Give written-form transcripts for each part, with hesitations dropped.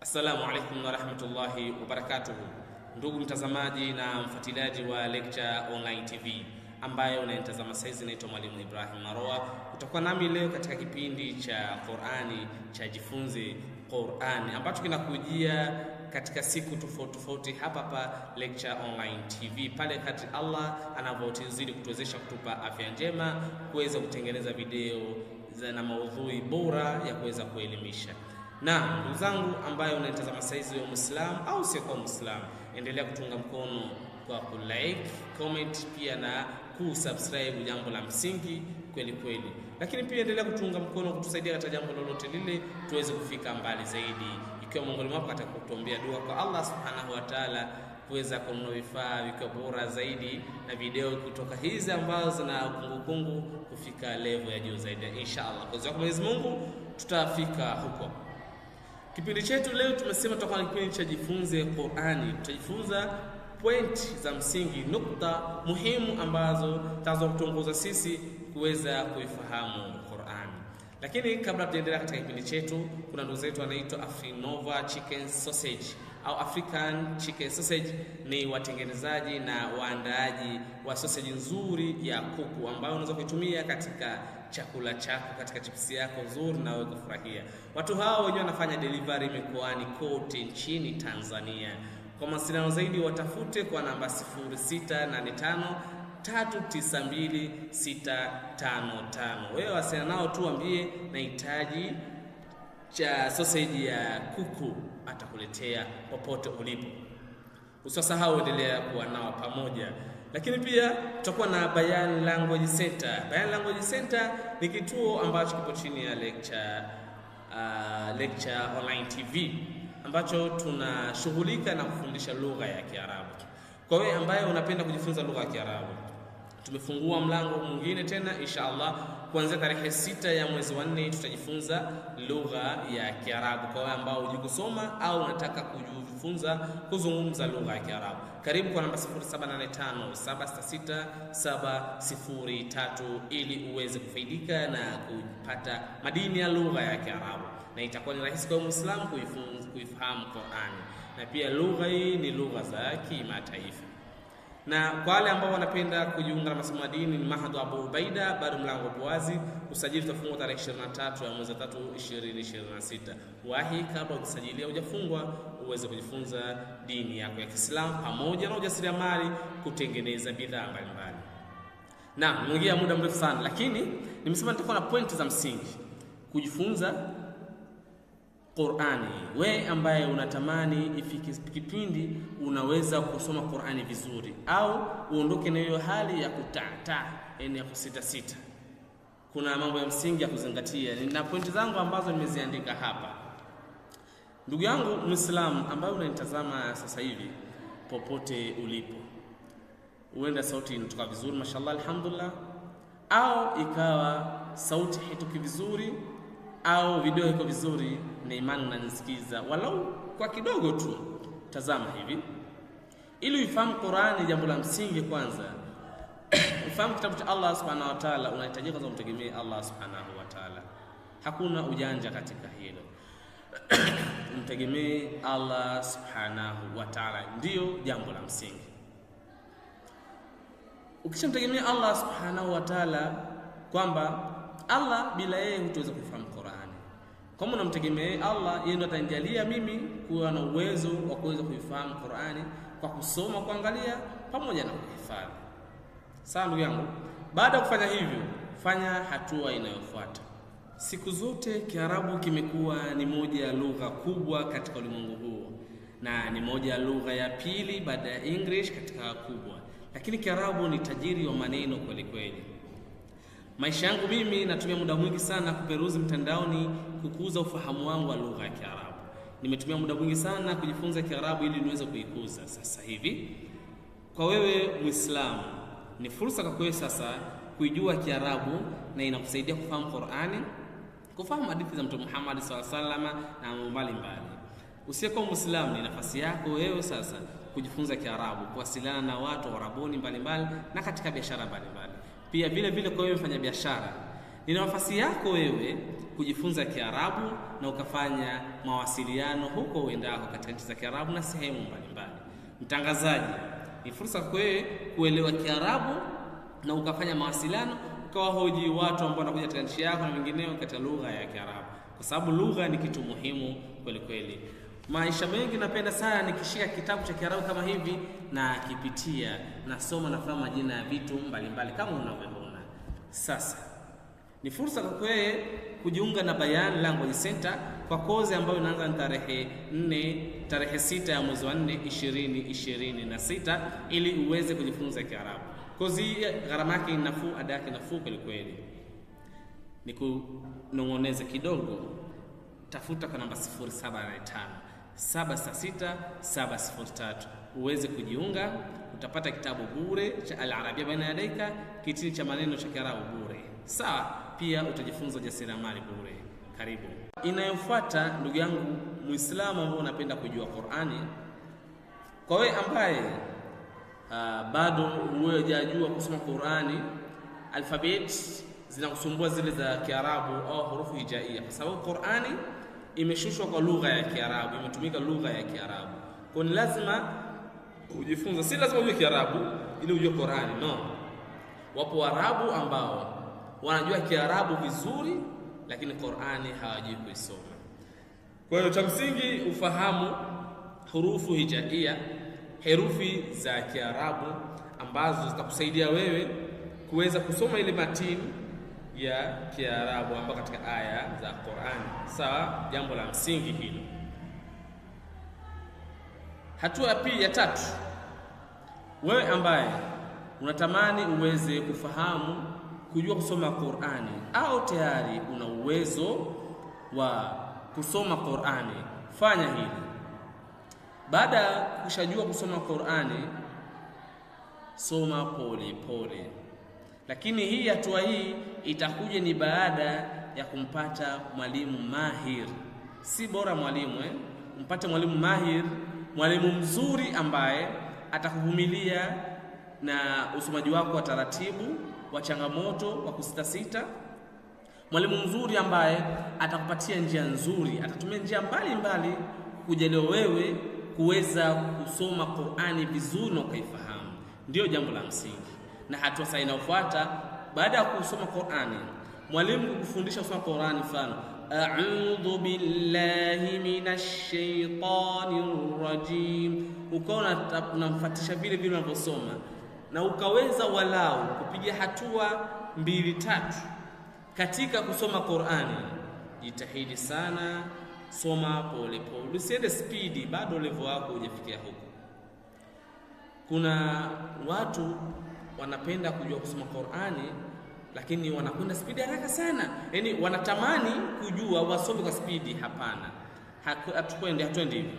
Assalamu alaikum wa rahmatullahi wa barakatuh. Ndugu mtazamaji na mfuatiliaji wa Lecture Online TV ambayo unanitazama saizi, naitwa Mwalimu Ibrahim Maroa. Utakuwa nami leo katika kipindi cha Qur'ani cha Jifunze Qur'ani ambacho kinakujia katika siku tofauti hapa Lecture Online TV, pale kadri Allah anavyozidi kutuwezesha kutupa afya njema kuweza kutengeneza video na maudhui bora ya kuweza kuelimisha. Na ndugu zangu ambayo unanitazama saizi, wewe Muislamu au sio kwa Muislamu, endelea kutunga mkono kwa kulike, comment pia na kusubscribe, jambo la msingi kweli. Lakini pia endelea kutunga mkono kutusaidia katika jambo lolote lile tuweze kufika mbali zaidi, ikiwa miongoni mwapo katika kutuombea dua kwa Allah Subhanahu wa Ta'ala kuweza kununua vifaa vikiwa bora zaidi na video kutoka hizi ambazo zina kungu kufika level ya juu zaidi inshallah. Kwa sababu Mwenyezi Mungu tutafika huko. Kipindi chetu leo tumesema tutakuwa na kipindi cha Jifunze Qur'ani. Tutajifunza point za msingi, nukta muhimu ambazo zitazotuongoza sisi kuweza kuifahamu Qur'ani. Lakini kabla tuendelee katika kipindi chetu, kuna ndugu zetu wanaitwa Afrinova Chicken Sausage au African Chicken Sausage. Ni watengenezaji na waandaaji wa sausage nzuri ya kuku ambayo unaweza kuitumia katika chakula chako, katika chipsi yako nzuri na wewe kufurahia. Watu hao wenyewe wanafanya delivery mikoani kote nchini Tanzania. Kwa mawasiliano zaidi watafute kwa namba 0685 392 Wewe wasiliana nao tu, ambie nahitaji cha sausage ya kuku, atakuletea popote ulipo. Usisahau endelea kuwa nao pamoja. Lakini pia tutakuwa na Bayan Language Center. Bayan Language Center ni kituo ambacho kipo chini ya Lecture Online TV ambacho tunashughulika na kufundisha lugha ya Kiarabu. Kwa wewe ambaye unapenda kujifunza lugha ya Kiarabu, tumefungua mlango mwingine tena inshallah. Kuanzia tarehe 6 ya mwezi wa 4 tutajifunza lugha ya Kiarabu. Kwa wale ambao hujui kusoma au unataka kujifunza kuzungumza lugha ya Kiarabu, karibu kwa namba 0785766703 ili uweze kufaidika na kupata madini ya lugha ya Kiarabu, na itakuwa ni rahisi kwa Muislamu kuifahamu Qur'ani. Na pia lugha hii ni lugha za kimataifa. Na kwa wale ambao wanapenda kujiunga na masomo ya dini, ni Mahadu Abu Ubaida, bado mlango upo wazi. Usajili utafungwa tarehe 23 ya mwezi wa 3 2026. Wahi kabla ukisajilia hujafungwa uweze kujifunza dini yako ya Kiislamu pamoja na ujasiriamali, kutengeneza bidhaa mbalimbali. Na mwingia muda mrefu sana, lakini nimesema nitakuwa na pointi za msingi kujifunza Qur'ani. We ambaye unatamani ifike kipindi unaweza kusoma Qur'ani vizuri, au uondoke na hiyo hali ya kutata, yani ya kusita, kuna mambo ya msingi ya kuzingatia. Nina pointi zangu ambazo nimeziandika hapa. Ndugu yangu Muislamu ambaye unanitazama sasa hivi, popote ulipo, uenda sauti inatoka vizuri mashallah alhamdulillah, au ikawa sauti haitoki vizuri au video iko vizuri, na imani unanisikiza walau kwa kidogo tu. Tazama hivi, ili ufahamu Qur'ani, jambo la msingi kwanza ufahamu kitabu cha Allah Subhanahu wa Ta'ala. Unahitaji kwanza kumtegemea Allah Subhanahu wa Ta'ala, hakuna ujanja katika hilo. Mtegemee Allah Subhanahu wa Ta'ala, ndio jambo la msingi. Ukishamtegemea Allah Subhanahu wa Ta'ala, kwamba Allah bila yeye hutaweza kufahamu Qur'ani. Kama unamtegemea Allah, yeye ndo atanijalia mimi kuwa na uwezo wa kuweza kuifahamu Qur'ani kwa kusoma, kuangalia pamoja na kuhifadhi. Sawa ndugu yangu, baada ya kufanya hivyo, fanya hatua inayofuata. Siku zote Kiarabu kimekuwa ni moja ya lugha kubwa katika ulimwengu huu, na ni moja ya lugha ya pili baada ya English katika kubwa. Lakini Kiarabu ni tajiri wa maneno kweli. Maisha yangu mimi natumia muda mwingi sana kuperuzi mtandaoni kukuza ufahamu wangu wa lugha ya Kiarabu. Nimetumia muda mwingi sana kujifunza Kiarabu ili niweze kuikuza. Sasa hivi kwa wewe Muislamu, ni fursa kwa wewe sasa kuijua Kiarabu, na inakusaidia kufahamu Qur'ani, kufahamu hadithi za Mtume Muhammad sallallahu alaihi wasallam na mbalimbali. Usiyekuwa Muislamu, ni nafasi yako wewe sasa kujifunza Kiarabu, kuwasiliana na watu wa Arabuni mbalimbali na katika biashara mbalimbali. Pia vile kwa wewe mfanya biashara, ni nafasi yako wewe kujifunza Kiarabu na ukafanya mawasiliano huko uendako katika nchi za Kiarabu na sehemu mbalimbali. Mtangazaji, ni fursa kwa wewe kuelewa Kiarabu na ukafanya mawasiliano, ukawahoji watu ambao wanakuja katika nchi yako na wengineo katika lugha ya Kiarabu, kwa sababu lugha ni kitu muhimu kweli kweli. Maisha mengi napenda sana nikishika kitabu cha Kiarabu kama hivi na kipitia, nasoma, nafahamu majina ya vitu mbalimbali kama unavyoona. Sasa ni fursa kwa wewe kujiunga na Bayan Language Center kwa kozi ambayo inaanza tarehe 6 ya mwezi wa 4 2026 ili uweze kujifunza Kiarabu. Kozi gharama yake ni nafuu, ada yake nafuu kweli kweli. Nikunong'oneze kidogo, tafuta kwa namba 0785 uweze kujiunga. Utapata kitabu bure cha Al-Arabia Baina Yadaika, kitini cha maneno cha Kiarabu bure. Sawa, pia utajifunza ujasiriamali bure. Karibu. Inayofuata, ndugu yangu Muislamu ambaye unapenda kujua Qur'ani, kwa wewe ambaye bado hujajua kusoma Qur'ani, alfabet zinakusumbua zile za Kiarabu au hurufu hijaia, kwa sababu Qur'ani imeshushwa kwa lugha ya Kiarabu, imetumika lugha ya Kiarabu. Kwa ni lazima ujifunze, si lazima ujue Kiarabu ili ujue Qur'ani, no. Wapo Waarabu ambao wanajua Kiarabu vizuri lakini Qur'ani hawajui kuisoma. Kwa hiyo cha msingi ufahamu hurufu hijaia, herufi za Kiarabu ambazo zitakusaidia wewe kuweza kusoma ile matini ya Kiarabu ambayo katika aya za Qur'ani. Sawa, jambo la msingi hilo. Hatua ya pili, ya tatu, wewe ambaye unatamani uweze kufahamu kujua kusoma Qur'ani au tayari una uwezo wa kusoma Qur'ani, fanya hili. Baada ya kushajua kusoma Qur'ani, soma pole pole. Lakini hii hatua hii itakuja ni baada ya kumpata mwalimu mahir. Si bora mwalimu mpate mwalimu mahir, mwalimu mzuri ambaye atakuvumilia na usomaji wako wa taratibu, wa changamoto, wa kusitasita. Mwalimu mzuri ambaye atakupatia njia nzuri, atatumia njia mbalimbali kujalia wewe kuweza kusoma Qur'ani vizuri na ukaifahamu. Ndio jambo la msingi. Na hatua sasa inayofuata baada ya kusoma Qur'ani, mwalimu kukufundisha kusoma Qur'ani, mfano a'udhu billahi minash shaitanir rajim, ukaona unamfuatisha vile vile unavyosoma na ukaweza walau kupiga hatua 2-3 katika kusoma Qur'ani, jitahidi sana, soma pole pole, usiende speedi, bado level yako hujafikia huko. Kuna watu wanapenda kujua kusoma Qur'ani lakini wanakwenda speedi haraka sana, yaani wanatamani kujua wasome kwa speedi. Hapana, hatuende hivyo,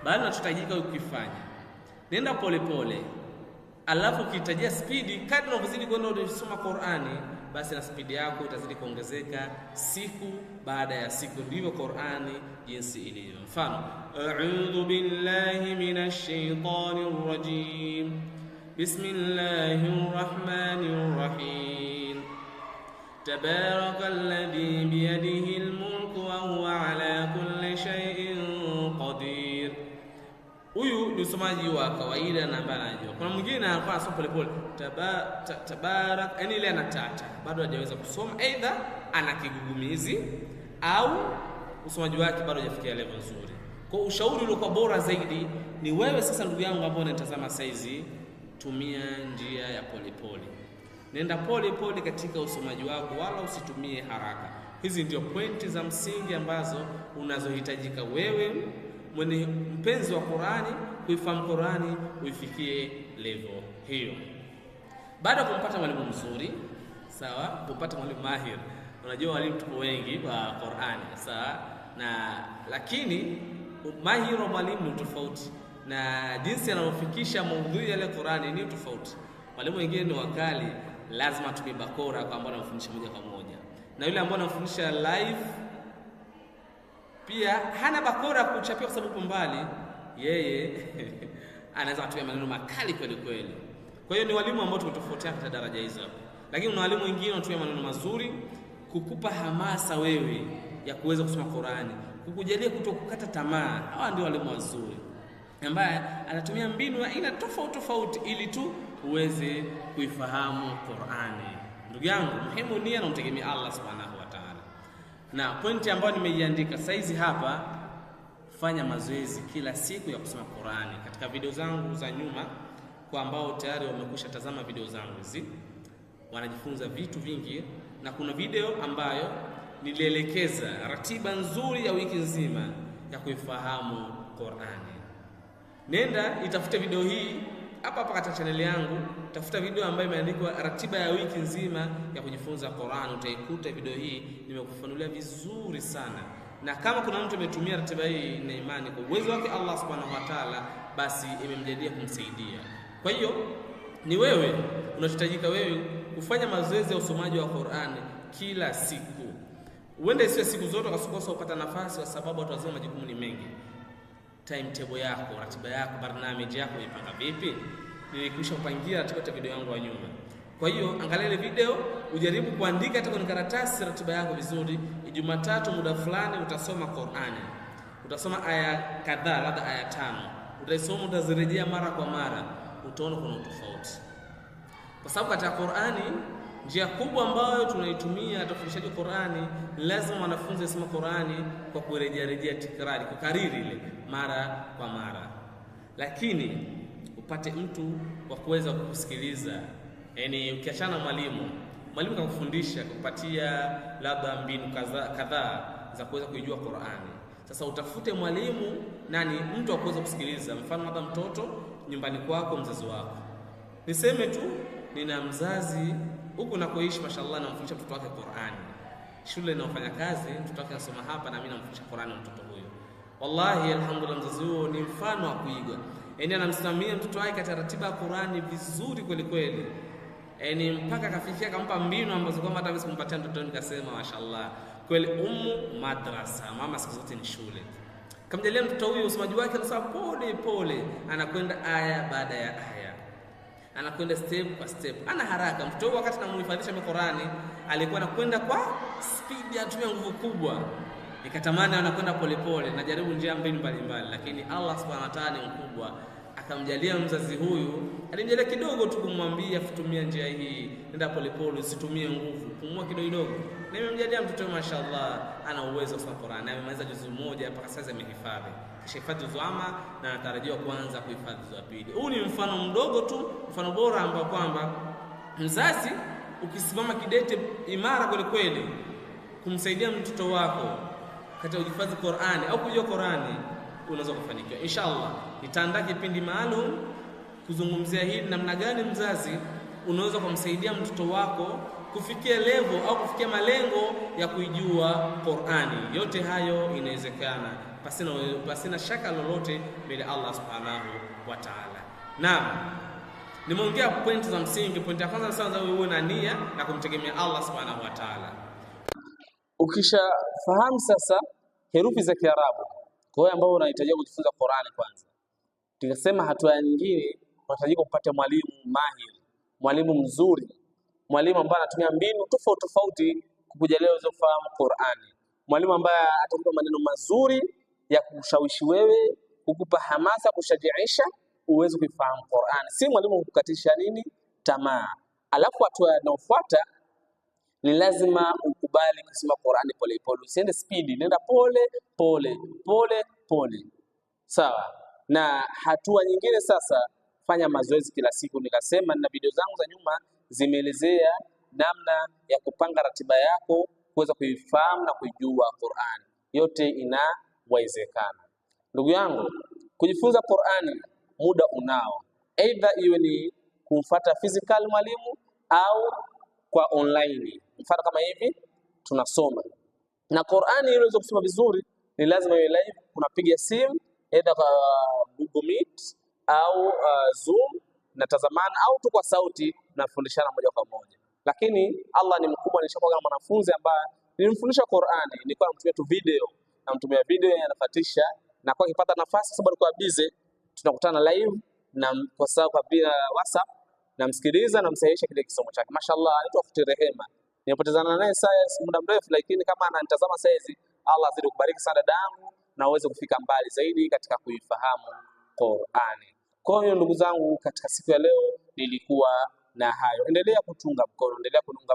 bali tunachotajika ukifanya, nenda pole pole. Alafu ukihitajia speedi, kadri unavyozidi kwenda unasoma Qur'ani, basi na speedi yako itazidi kuongezeka siku baada ya siku. Ndivyo Qur'ani jinsi ilivyo. Mfano, a'udhu billahi minash shaitanir rajim, bismillahir rahmanir rahim, tabarakalladhi biyadihil mulku wa huwa ala kulli shay'in qadir. Huyu ni usomaji wa kawaida na ambaye anajua. Kuna mwingine anakuwa anasoma pole pole, tabarak, yani ile anatata, bado hajaweza kusoma, aidha ana kigugumizi au usomaji wake bado hajafikia level nzuri. Kwa ushauri uliokuwa bora zaidi ni wewe sasa, ndugu yangu ambao unatazama saizi, tumia njia ya pole pole. Nenda pole pole katika usomaji wako, wala usitumie haraka. Hizi ndio pointi za msingi ambazo unazohitajika wewe mwenye mpenzi wa Qur'ani kuifahamu Qur'ani, uifikie level hiyo. Baada ya kumpata mwalimu mzuri, sawa, kumpata mwalimu mahir. Unajua walimu tupo wengi wa Qur'ani, sawa, lakini mahir wa mwalimu ni tofauti, na jinsi anavyofikisha maudhui ya Qur'ani ni tofauti. Walimu wengine ni wakali, lazima tupige bakora kwa ambao anafundisha moja kwa moja, na yule ambao anafundisha live pia hana bakora kuchapia kwa sababu mbali, yeye anaweza kutumia maneno makali kweli kweli. Kwa hiyo ni walimu ambao tumetofautiana katika daraja hizo. Lakini kuna walimu wengine wanatumia maneno mazuri kukupa hamasa wewe ya kuweza kusoma Qur'ani, kukujalia kutokukata tamaa. Hawa ndio walimu wazuri, ambaye anatumia mbinu aina tofauti tofauti ili tu uweze kuifahamu Qur'ani. Ndugu yangu, muhimu nia na umtegemea Allah subhanahu wa ta'ala. Na pointi ambayo nimeiandika saizi hapa, fanya mazoezi kila siku ya kusoma Qur'ani. Katika video zangu za nyuma, kwa ambao tayari wamekwisha tazama video zangu hizi, wanajifunza vitu vingi, na kuna video ambayo nilielekeza ratiba nzuri ya wiki nzima ya kuifahamu Qur'ani. Nenda itafute video hii hapa katika channel yangu, tafuta video ambayo imeandikwa ratiba ya wiki nzima ya kujifunza Qur'an. Utaikuta video hii nimekufanulia vizuri sana, na kama kuna mtu ametumia ratiba hii na imani kwa uwezo wake Allah subhanahu wa ta'ala, basi imemjalia kumsaidia. Kwa hiyo ni wewe unachohitajika wewe kufanya mazoezi ya usomaji wa Qur'an kila siku. Uende sio siku zote ukasukosa upata nafasi, kwa sababu watu wazima majukumu ni mengi. Timetable yako, ratiba yako, barnamiji yako ipanga vipi? Nilikwisha kupangia ratiba ya video yangu ya nyuma. Kwa hiyo angalia ile video, ujaribu kuandika hata kwenye karatasi ratiba yako vizuri. Jumatatu muda fulani utasoma Qur'ani. Utasoma aya kadhaa, labda aya 5. Utaisoma, utazirejea mara kwa mara, utaona kuna tofauti. Kwa sababu katika Qur'ani, njia kubwa ambayo tunaitumia katika ufundishaji wa Qur'ani, lazima wanafunzi wasome Qur'ani kwa kurejea tikrari, kukariri ile mara kwa mara. Lakini upate mtu wa kuweza kukusikiliza. Yaani ukiachana mwalimu kakufundisha, kukupatia labda mbinu kadhaa za kuweza kuijua Qur'ani. Sasa utafute mwalimu nani, mtu wa kuweza kusikiliza. Mfano labda mtoto nyumbani kwako, mzazi wako. Niseme tu nina mzazi huku nakoishi, mashallah, namfundisha mtoto wake Qur'ani. Shule inayofanya kazi, mtoto wake anasoma hapa na mimi namfundisha Qur'ani mtoto huyo. Wallahi alhamdulillah, mzazi huo ni mfano wa kuiga. Yaani anamsimamia mtoto wake katika ratiba ya Qur'ani vizuri kweli kweli. Yaani mpaka kafikia kampa mbinu ambazo kama hata mimi kumpatia mtoto nikasema mashallah. Kweli madrasa, mama siku zote ni shule. Kamjalia mtoto huyo usomaji wake anasema pole pole, anakwenda aya baada ya aya, anakwenda step kwa step, ana haraka. Mtoto huyo wakati namuhifadhisha Qur'ani alikuwa anakwenda kwa speed, atumia nguvu kubwa. Nikatamani anakwenda polepole, najaribu njia mbalimbali, lakini Allah subhanahu wa ta'ala ni mkubwa, akamjalia mzazi huyu, alimjalia kidogo tu kumwambia kutumia njia hii, nenda polepole, usitumie nguvu, pumua kidogo. Na nimemjalia mtoto mashaallah ana uwezo wa Qur'an, amemaliza juzu moja mpaka sasa amehifadhi. Kisha hifadhi juzu ama, na anatarajiwa kuanza kuhifadhi juzu pili. Huu ni mfano mdogo tu, mfano bora ambao kwamba mzazi ukisimama kidete imara kweli kweli kumsaidia mtoto wako katika kuhifadhi Qur'ani au kujua Qur'ani, unaweza kufanikiwa inshallah. Nitaandaa kipindi maalum kuzungumzia hili, namna gani mzazi unaweza kumsaidia mtoto wako kufikia level au kufikia malengo ya kuijua Qur'ani. Yote hayo inawezekana pasina shaka lolote mbele Allah subhanahu wa ta'ala. Naam, nimeongea pointi za msingi. Pointi ya kwanza nasema wewe na nia na kumtegemea Allah subhanahu wa ta'ala. Ukishafahamu sasa herufi za Kiarabu, kwa hiyo ambao unahitaji kujifunza Qur'ani kwanza, tukasema hatua nyingine unahitaji kupata mwalimu mahiri, mwalimu mzuri, mwalimu ambaye anatumia mbinu tofauti tofauti kukujalia uweze kufahamu Qur'ani, mwalimu ambaye atakupa maneno mazuri ya kushawishi wewe, kukupa hamasa, kushajiisha uweze kufahamu Qur'ani, si mwalimu kukatisha tamaa. Alafu hatua inayofuata ni lazima ukubali kusoma Qur'ani pole pole, usiende speed, nenda pole pole. Sawa? Na hatua nyingine sasa, fanya mazoezi kila siku. Nikasema na video zangu za nyuma zimeelezea namna ya kupanga ratiba yako kuweza kuifahamu na kuijua Qur'ani. Yote inawezekana. Ndugu yangu, kujifunza Qur'ani muda unao. Either iwe ni kumfuata physical mwalimu au kwa online. Mfano kama hivi tunasoma. Na Qur'ani ili uweze kusoma vizuri ni lazima iwe live, unapiga simu either kwa Google Meet au Zoom na tazamana, au tu kwa sauti na fundishana moja kwa moja. Lakini Allah ni mkubwa, nishakuwa kama mwanafunzi ambaye nilimfundisha Qur'ani, nilikuwa namtumia tu video, namtumia video yanafatisha, na kwa kipata nafasi sababu alikuwa busy, tunakutana live na kwa sababu kwa bila WhatsApp, namsikiliza na msahihisha kile kisomo chake. Mashallah, anaitwa Futi Rehema. Nimepotezana naye muda mrefu, lakini kama ananitazama saizi Allah azidi kubariki sana dadangu na uweze kufika mbali zaidi katika kuifahamu Qur'ani. Kwa hiyo ndugu zangu, katika siku ya leo nilikuwa na hayo. Endelea kutunga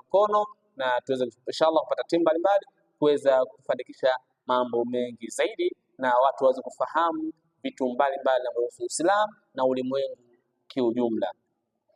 mkono na tuweze inshallah kupata timu mbalimbali kuweza kufanikisha mambo mengi zaidi na watu waweze kufahamu vitu mbalimbali kuhusu Uislamu na ulimwengu kiujumla.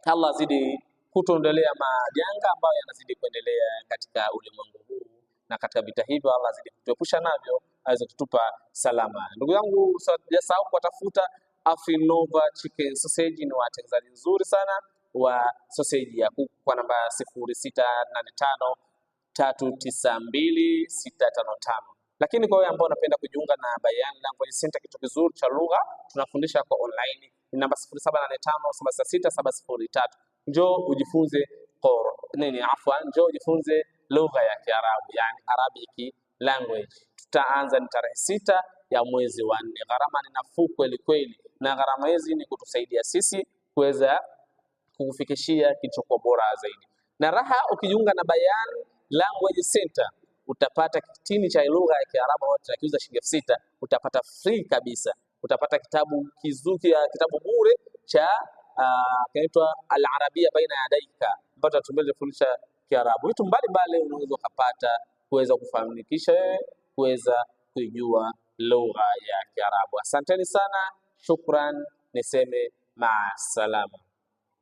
Allah azidi kutuondolea majanga ambayo yanazidi kuendelea katika ulimwengu huu, na katika vita hivyo Allah azidi kutuepusha navyo, aweze kutupa salama. Ndugu yangu, usisahau kuwatafuta Afrinova Chicken Sausage, ni watengenezaji nzuri sana wa sausage ya kuku kwa namba 0685392655. Lakini kwa wewe ambao unapenda kujiunga na Bayan Language Center, kitu kizuri cha lugha, tunafundisha kwa online, ni namba 0785766703. Njoo ujifunze njoo ujifunze lugha ya Kiarabu, yani Arabic language. Tutaanza ni tarehe 6 ya mwezi wa 4. Gharama ni nafuu kweli kweli, na gharama hizi ni kutusaidia sisi kuweza kukufikishia kilichokuwa bora zaidi. Na raha, ukijiunga na Bayan Language Center utapata kitini cha lugha ya Kiarabu wote kiuza shilingi 6,000, utapata free kabisa. Utapata kitabu kizuri, kitabu bure cha kinaitwa Al-Arabia Baina Yadaika, ambacho tunafundisha Kiarabu. Vitu mbalimbali unaweza kupata kuweza kufanikisha wewe kuweza kujua lugha ya Kiarabu. Asanteni sana, shukran, niseme maasalama.